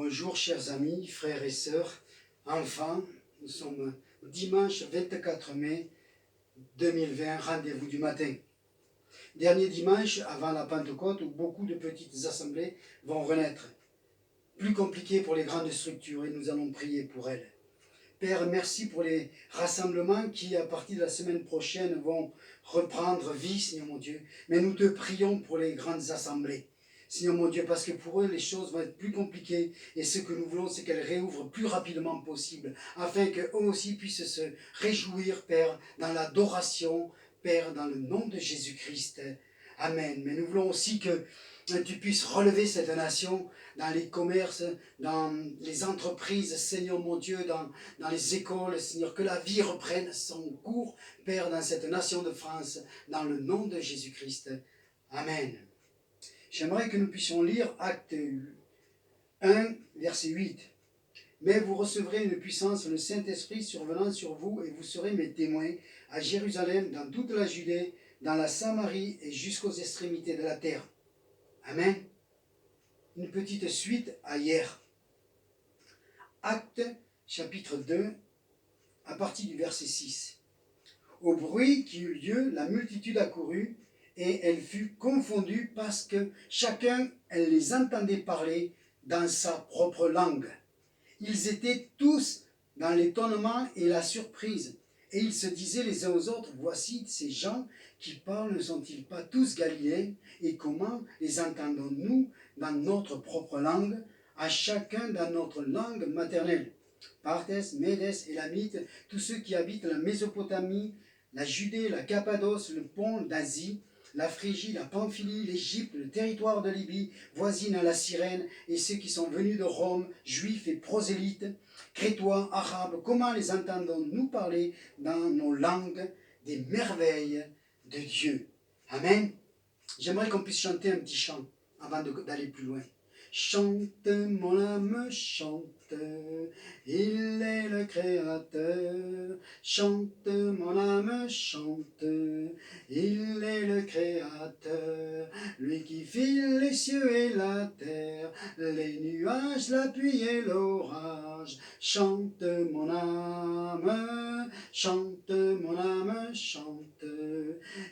Bonjour chers amis, frères et sœurs, enfants, nous sommes dimanche 24 mai 2020, rendez-vous du matin. Dernier dimanche avant la Pentecôte où beaucoup de petites assemblées vont renaître. Plus compliqué pour les grandes structures et nous allons prier pour elles. Père, merci pour les rassemblements qui, à partir de la semaine prochaine, vont reprendre vie, Seigneur mon Dieu. Mais nous te prions pour les grandes assemblées. Seigneur mon Dieu, parce que pour eux, les choses vont être plus compliquées. Et ce que nous voulons, c'est qu'elles réouvrent plus rapidement possible, afin qu'eux aussi puissent se réjouir, Père, dans l'adoration, Père, dans le nom de Jésus-Christ. Amen. Mais nous voulons aussi que tu puisses relever cette nation dans les commerces, dans les entreprises, Seigneur mon Dieu, dans les écoles, Seigneur, que la vie reprenne son cours, Père, dans cette nation de France, dans le nom de Jésus-Christ. Amen. J'aimerais que nous puissions lire Acte 1, verset 8. Mais vous recevrez une puissance, le Saint-Esprit survenant sur vous, et vous serez mes témoins à Jérusalem, dans toute la Judée, dans la Samarie et jusqu'aux extrémités de la terre. Amen. Une petite suite à hier. Acte, chapitre 2, à partir du verset 6. Au bruit qui eut lieu, la multitude accourut, et elle fut confondue parce que chacun, elle les entendait parler dans sa propre langue. Ils étaient tous dans l'étonnement et la surprise, et ils se disaient les uns aux autres, voici ces gens qui parlent, ne sont-ils pas tous Galiléens, et comment les entendons-nous dans notre propre langue, à chacun dans notre langue maternelle? Parthes, Médès, Élamites, tous ceux qui habitent la Mésopotamie, la Judée, la Cappadoce, le pont d'Asie, la Phrygie, la Pamphylie, l'Égypte, le territoire de Libye, voisine à la Cyrène, et ceux qui sont venus de Rome, juifs et prosélytes, crétois, arabes, comment les entendons-nous parler dans nos langues des merveilles de Dieu? Amen. J'aimerais qu'on puisse chanter un petit chant avant d'aller plus loin. Chante, mon âme, chante, il est le Créateur. Chante, mon âme, chante, il est le Créateur. Lui qui fit les cieux et la terre, les nuages, la pluie et l'orage. Chante, mon âme, chante, mon âme, chante,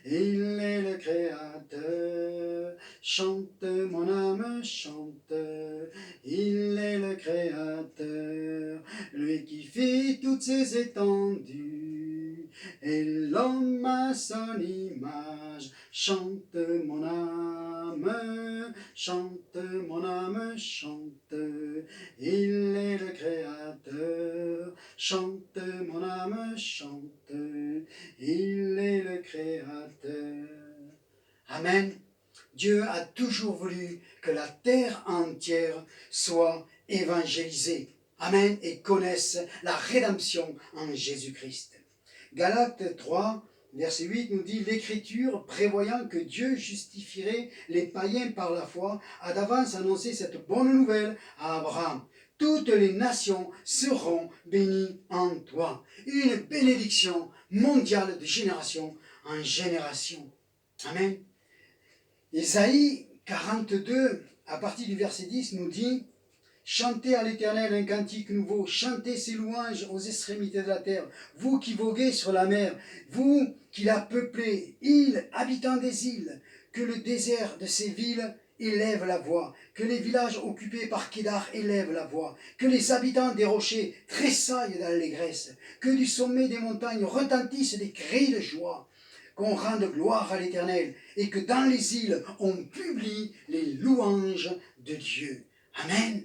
il est le Créateur. Chante, mon âme, chante, il est le Créateur, lui qui fit toutes ces étendues, et l'homme à son image. Chante, mon âme, chante, mon âme, chante, il est le Créateur. Chante, mon âme, chante, il est le Créateur. Amen. Dieu a toujours voulu que la terre entière soit évangélisée. Amen. Et connaisse la rédemption en Jésus-Christ. Galates 3, verset 8 nous dit « L'Écriture, prévoyant que Dieu justifierait les païens par la foi, a d'avance annoncé cette bonne nouvelle à Abraham. Toutes les nations seront bénies en toi. » Une bénédiction mondiale de génération en génération. Amen. Ésaïe 42, à partir du verset 10, nous dit « Chantez à l'Éternel un cantique nouveau, chantez ses louanges aux extrémités de la terre, vous qui voguez sur la mer, vous qui la peuplez, îles, habitants des îles, que le désert de ces villes élève la voix, que les villages occupés par Kédar élèvent la voix, que les habitants des rochers tressaillent d'allégresse, que du sommet des montagnes retentissent des cris de joie, qu'on rende gloire à l'Éternel, et que dans les îles, on publie les louanges de Dieu. » Amen.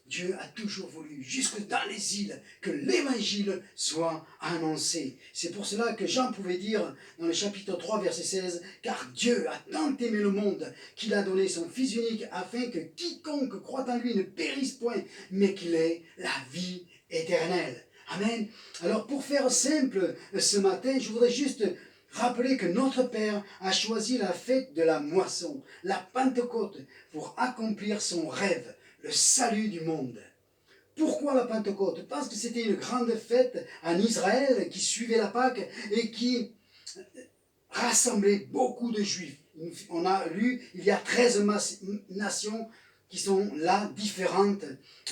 Dieu a toujours voulu, jusque dans les îles, que l'évangile soit annoncé. C'est pour cela que Jean pouvait dire, dans le chapitre 3, verset 16, « Car Dieu a tant aimé le monde, qu'il a donné son Fils unique, afin que quiconque croit en lui ne périsse point, mais qu'il ait la vie éternelle. » Amen. Alors pour faire simple ce matin, je voudrais juste rappeler que notre Père a choisi la fête de la moisson, la Pentecôte, pour accomplir son rêve, le salut du monde. Pourquoi la Pentecôte? Parce que c'était une grande fête en Israël qui suivait la Pâque et qui rassemblait beaucoup de Juifs. On a lu, il y a 13 nations qui sont là, différentes.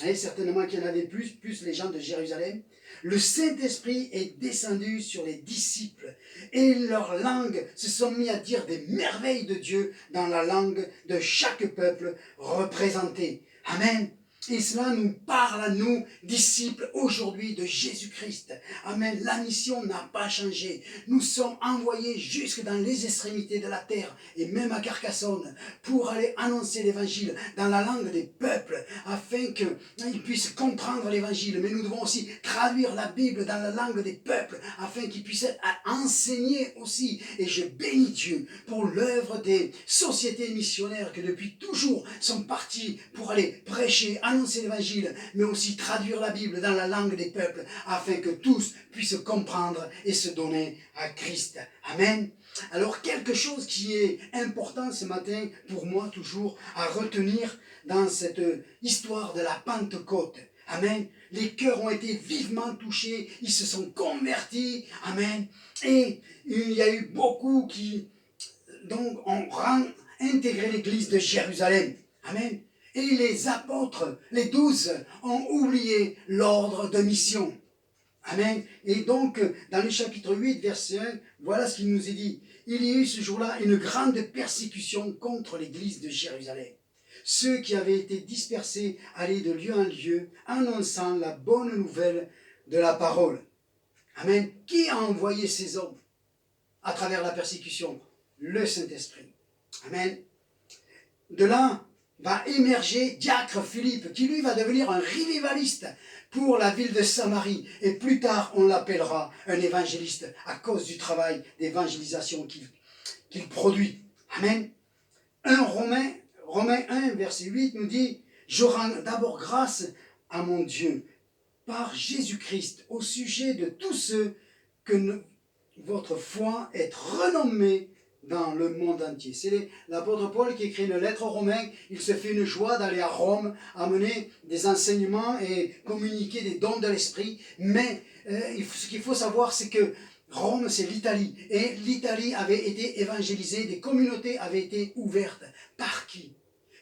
Et certainement qu'il y en avait plus les gens de Jérusalem. Le Saint-Esprit est descendu sur les disciples et leurs langues se sont mis à dire des merveilles de Dieu dans la langue de chaque peuple représenté. Amen. Et cela nous parle à nous, disciples aujourd'hui de Jésus-Christ. Amen. La mission n'a pas changé. Nous sommes envoyés jusque dans les extrémités de la terre et même à Carcassonne pour aller annoncer l'évangile dans la langue des peuples afin qu'ils puissent comprendre l'évangile. Mais nous devons aussi traduire la Bible dans la langue des peuples afin qu'ils puissent être enseignés aussi. Et je bénis Dieu pour l'œuvre des sociétés missionnaires que depuis toujours sont partis pour aller prêcher, annoncer l'évangile, mais aussi traduire la Bible dans la langue des peuples, afin que tous puissent comprendre et se donner à Christ. Amen. Alors quelque chose qui est important ce matin, pour moi toujours, à retenir dans cette histoire de la Pentecôte. Amen. Les cœurs ont été vivement touchés, ils se sont convertis. Amen. Et il y a eu beaucoup qui donc ont intégré l'église de Jérusalem. Amen. Et les apôtres, les 12, ont oublié l'ordre de mission. Amen. Et donc, dans le chapitre 8, verset 1, voilà ce qu'il nous est dit. Il y a eu ce jour-là une grande persécution contre l'église de Jérusalem. Ceux qui avaient été dispersés allaient de lieu en lieu, annonçant la bonne nouvelle de la parole. Amen. Qui a envoyé ces hommes à travers la persécution? Le Saint-Esprit. Amen. De là va émerger Diacre Philippe, qui lui va devenir un revivaliste pour la ville de Samarie. Et plus tard, on l'appellera un évangéliste à cause du travail d'évangélisation qu'il produit. Amen. Romains 1, verset 8 nous dit « Je rends d'abord grâce à mon Dieu par Jésus-Christ au sujet de tous ceux que votre foi est renommée dans le monde entier. » C'est l'apôtre Paul qui écrit une lettre aux Romains. Il se fait une joie d'aller à Rome, amener des enseignements et communiquer des dons de l'esprit. Mais ce qu'il faut savoir, c'est que Rome, c'est l'Italie. Et l'Italie avait été évangélisée, des communautés avaient été ouvertes. Par qui?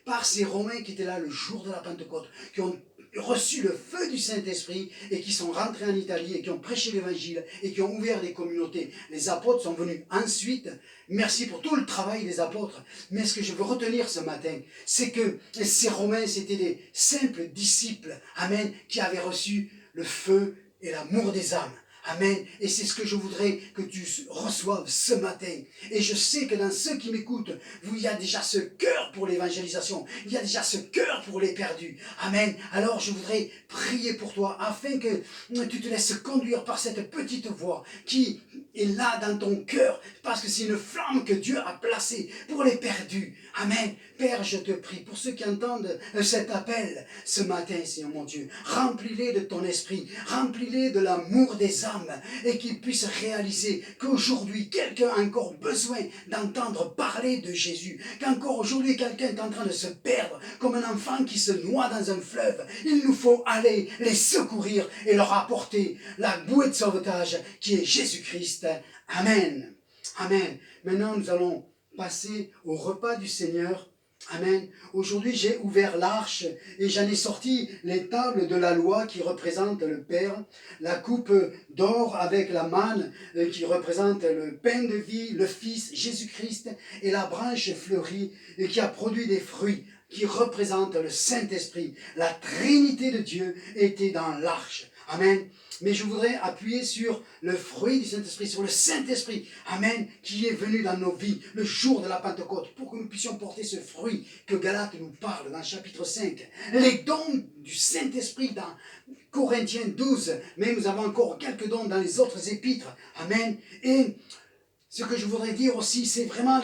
Par ces Romains qui étaient là le jour de la Pentecôte, qui ont reçu le feu du Saint-Esprit et qui sont rentrés en Italie et qui ont prêché l'évangile et qui ont ouvert des communautés. Les apôtres sont venus ensuite. Merci pour tout le travail des apôtres. Mais ce que je veux retenir ce matin, c'est que ces Romains, c'était des simples disciples, amen, qui avaient reçu le feu et l'amour des âmes. Amen. Et c'est ce que je voudrais que tu reçoives ce matin. Et je sais que dans ceux qui m'écoutent, il y a déjà ce cœur pour l'évangélisation. Il y a déjà ce cœur pour les perdus. Amen. Alors je voudrais prier pour toi afin que tu te laisses conduire par cette petite voix qui est là dans ton cœur. Parce que c'est une flamme que Dieu a placée pour les perdus. Amen. Père, je te prie pour ceux qui entendent cet appel ce matin, Seigneur mon Dieu. Remplis-les de ton esprit. Remplis-les de l'amour des âmes. Et qu'ils puissent réaliser qu'aujourd'hui, quelqu'un a encore besoin d'entendre parler de Jésus. Qu'encore aujourd'hui, quelqu'un est en train de se perdre comme un enfant qui se noie dans un fleuve. Il nous faut aller les secourir et leur apporter la bouée de sauvetage qui est Jésus-Christ. Amen. Amen. Maintenant, nous allons passer au repas du Seigneur. Amen. Aujourd'hui, j'ai ouvert l'arche et j'en ai sorti les tables de la loi qui représentent le Père, la coupe d'or avec la manne qui représente le pain de vie, le Fils, Jésus-Christ, et la branche fleurie qui a produit des fruits qui représentent le Saint-Esprit. La Trinité de Dieu était dans l'arche. Amen. Mais je voudrais appuyer sur le fruit du Saint-Esprit, sur le Saint-Esprit, amen, qui est venu dans nos vies le jour de la Pentecôte, pour que nous puissions porter ce fruit que Galates nous parle dans le chapitre 5. Les dons du Saint-Esprit dans Corinthiens 12, mais nous avons encore quelques dons dans les autres épîtres, amen. Et ce que je voudrais dire aussi, c'est vraiment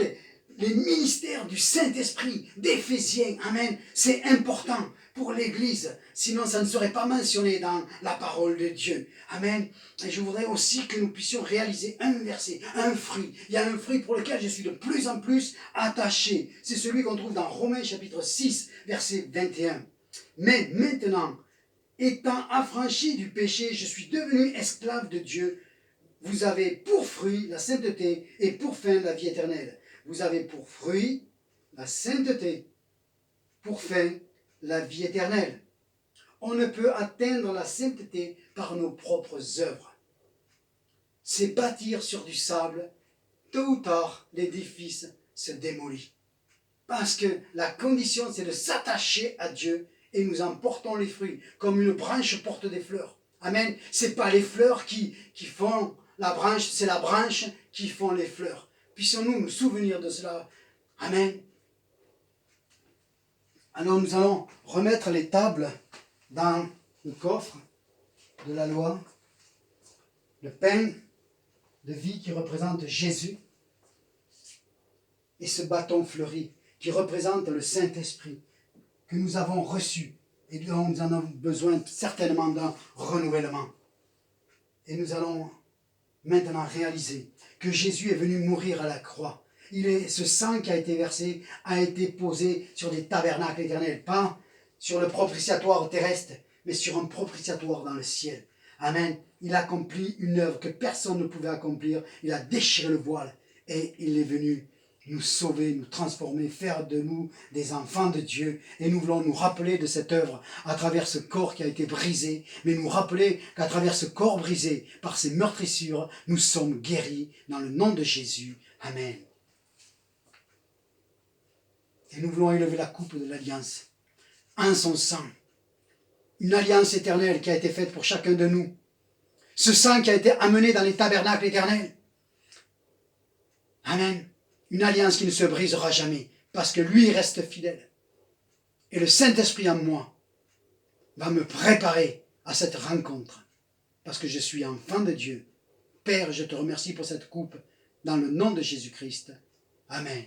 les ministères du Saint-Esprit, d'Éphésiens, amen, c'est important pour l'Église, sinon ça ne serait pas mentionné dans la parole de Dieu, amen. Et je voudrais aussi que nous puissions réaliser un verset, un fruit. Il y a un fruit pour lequel je suis de plus en plus attaché, c'est celui qu'on trouve dans Romains chapitre 6, verset 21. Mais maintenant, étant affranchi du péché, je suis devenu esclave de Dieu. Vous avez pour fruit la sainteté et pour fin la vie éternelle. Vous avez pour fruit la sainteté, pour fin la vie éternelle. On ne peut atteindre la sainteté par nos propres œuvres. C'est bâtir sur du sable. Tôt ou tard, l'édifice se démolit. Parce que la condition, c'est de s'attacher à Dieu et nous en portons les fruits, comme une branche porte des fleurs. Amen. C'est pas les fleurs qui font la branche, c'est la branche qui font les fleurs. Puissions-nous nous souvenir de cela. Amen. Alors nous allons remettre les tables dans le coffre de la loi, le pain de vie qui représente Jésus et ce bâton fleuri qui représente le Saint-Esprit que nous avons reçu et dont nous en avons besoin certainement d'un renouvellement. Et nous allons maintenant réaliser que Jésus est venu mourir à la croix. Ce sang qui a été versé a été posé sur des tabernacles éternels, pas sur le propitiatoire terrestre, mais sur un propitiatoire dans le ciel. Amen. Il a accompli une œuvre que personne ne pouvait accomplir. Il a déchiré le voile et il est venu nous sauver, nous transformer, faire de nous des enfants de Dieu. Et nous voulons nous rappeler de cette œuvre à travers ce corps qui a été brisé, mais nous rappeler qu'à travers ce corps brisé, par ces meurtrissures, nous sommes guéris dans le nom de Jésus. Amen. Et nous voulons élever la coupe de l'alliance en son sang. Une alliance éternelle qui a été faite pour chacun de nous. Ce sang qui a été amené dans les tabernacles éternels. Amen. Une alliance qui ne se brisera jamais, parce que lui reste fidèle. Et le Saint-Esprit en moi va me préparer à cette rencontre, parce que je suis enfant de Dieu. Père, je te remercie pour cette coupe, dans le nom de Jésus-Christ. Amen.